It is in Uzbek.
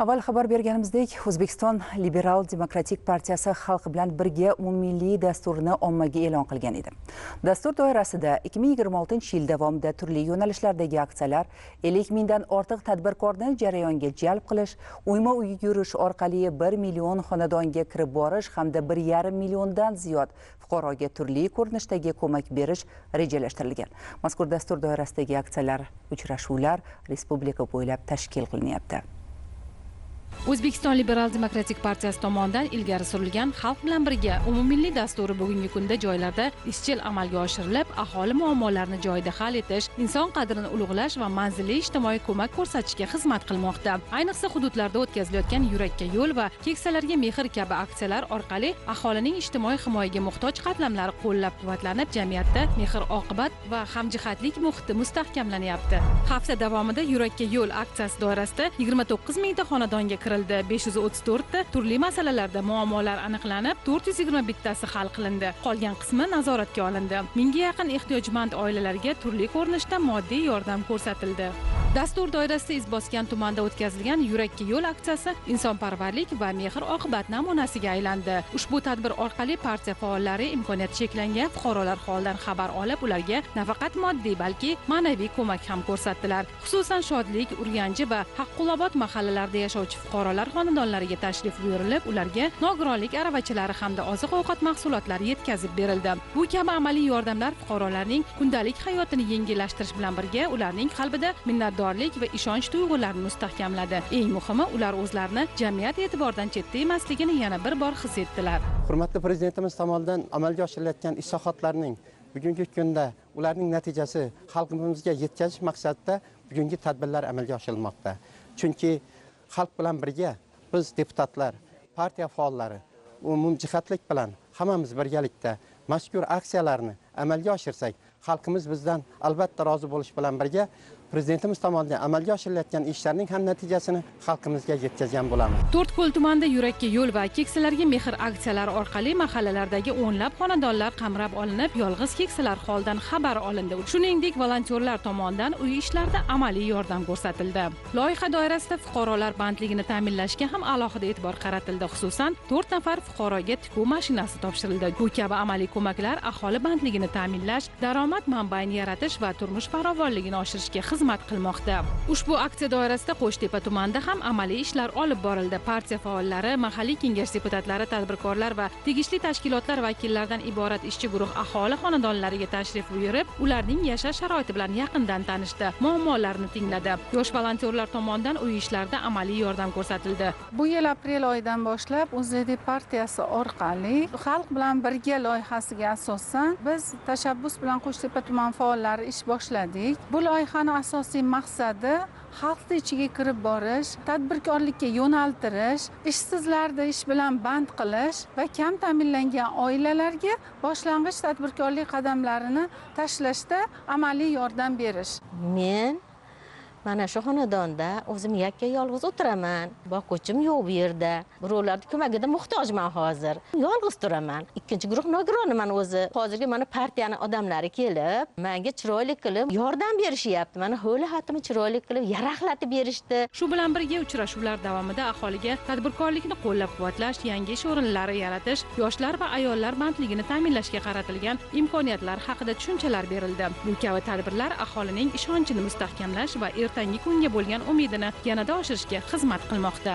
Avval xabar berganimizdek, O'zbekiston Liberal Demokratik partiyasi Xalq bilan birga umummilliy dasturini ommaga e'lon qilgan edi. Dastur doirasida 2026 yil davomida turli yo'nalishlardagi aksiyalar, 50 mingdan ortiq tadbirkorni jarayonga jalb qilish, uyma-uy yurish orqali 1 million xonadonga kirib borish hamda 1,5 milliondan ziyod fuqaroga turli ko'rinishdagi ko'mak berish rejalashtirilgan. Mazkur dastur doirasidagi aksiyalar, uchrashuvlar respublika bo'ylab tashkil qilinyapti. O'zbekiston Liberal Demokratik partiyasi tomonidan ilgari surilgan Xalq bilan birga umummilliy dasturi bugungi kunda joylarda izchil amalga oshirilib, aholi muammolarini joyida hal etish, inson qadrini ulug'lash va manzilli ijtimoiy ko'mak ko'rsatishga xizmat qilmoqda. Ayniqsa hududlarda o'tkazilayotgan yurakka yo'l va keksalarga mehr kabi aksiyalar orqali aholining ijtimoiy himoyaga muhtoj qatlamlari qo'llab-quvvatlanib, jamiyatda mehr-oqibat va hamjihatlik muhiti mustahkamlanyapti. Hafta davomida yurakka yo'l aksiyasi doirasida 29 mingta xonadonga kirildi. 534 ta turli masalalarda muammolar aniqlanib, 421 tasi hal qilindi. Qolgan qismi nazoratga olindi. 1000 ga yaqin ehtiyojmand oilalarga turli ko'rinishda moddiy yordam ko'rsatildi. Dastur doirasida iz bosgan tumanda o'tkazilgan yurakka yo'l aksiyasi insonparvarlik va mehr-oqibat namunasiga aylandi. Ushbu tadbir orqali partiya faollari imkoniyati cheklangan fuqarolar holidan xabar olib, ularga nafaqat moddiy, balki ma'naviy ko'mak ham ko'rsatdilar. Xususan Shodlik, Urganchi va Haqqulobod mahallalarida yashovchi fuqarolar xonadonlariga tashrif buyurilib, ularga nogironlik aravachalari hamda oziq-ovqat mahsulotlari yetkazib berildi. Bu kabi amaliy yordamlar fuqarolarning kundalik hayotini yengillashtirish bilan birga ularning qalbida minnatdorlik va ishonch tuyg'ularini mustahkamladi. Eng muhimi, ular o'zlarini jamiyat e'tiboridan chetda emasligini yana bir bor his etdilar. Hurmatli prezidentimiz tomonidan amalga oshirilayotgan islohotlarning bugungi kunda ularning natijasi xalqimizga yetkazish maqsadida bugungi tadbirlar amalga oshirilmoqda. Chunki xalq bilan birga biz deputatlar, partiya faollari, umumjihatlik bilan hammamiz birgalikda mazkur aksiyalarni amalga oshirsak, xalqimiz bizdan albatta rozi bo'lish bilan birga prezidentimiz tomonidan amalga oshirilayotgan ishlarning ham natijasini xalqimizga yetkazgan bo'lamiz. To'rtko'l tumanida yurakka yo'l va keksalarga mehr aksiyalari orqali mahallalardagi o'nlab xonadonlar qamrab olinib, yolg'iz keksalar holidan xabar olindi. Shuningdek, volontyorlar tomonidan uy ishlarida amaliy yordam ko'rsatildi. Loyiha doirasida fuqarolar bandligini ta'minlashga ham alohida e'tibor qaratildi. Xususan, 4 nafar fuqaroga tikuv mashinasi topshirildi. Bu kabi amaliy ko'maklar aholi bandligini ta'minlash, daromad manbaini yaratish va turmush farovonligini oshirishga xizmat qilmoqda. Ushbu aksiya doirasida Qo'shtepa tumanida ham amaliy ishlar olib borildi. Partiya faollari, mahalliy kengash deputatlari, tadbirkorlar va tegishli tashkilotlar vakillaridan iborat ishchi guruh aholi xonadonlariga tashrif buyurib, ularning yashash sharoiti bilan yaqindan tanishdi, muammolarini tingladi. Yosh volontyorlar tomonidan uy ishlarida amaliy yordam ko'rsatildi. Bu yil aprel oyidan boshlab O'zLiDeP partiyasi orqali Xalq bilan birga loyihasiga asosan biz tashabbus bilan Qo'shtepa tuman faollari ish boshladik. Bu loyihani asosiy maqsadi xalqning ichiga kirib borish, tadbirkorlikka yo'naltirish, ishsizlarni ish bilan band qilish va kam ta'minlangan oilalarga boshlang'ich tadbirkorlik qadamlarini tashlashda amaliy yordam berish. Men mana shu xonadonda o'zim yakka yolg'iz o'tiraman. Boquvchim yo'q bu yerda. Birovlarning ko'magiga muhtojman hozir. Yolg'iz turaman. Ikkinchi guruh nogironman o'zi. Hozirgi mana partiyani odamlari kelib, menga chiroyli qilib yordam berishyapti. Mana ho'li-xatimi chiroyli qilib yaraqlatib berishdi. Shu bilan birga uchrashuvlar davomida aholiga tadbirkorlikni qo'llab-quvvatlash, yangi ish o'rinlari yaratish, yoshlar va ayollar bandligini ta'minlashga qaratilgan imkoniyatlar haqida tushunchalar berildi. Bu kabi tadbirlar aholining ishonchini mustahkamlash va ertangi kunga bo'lgan umidini yanada oshirishga xizmat qilmoqda.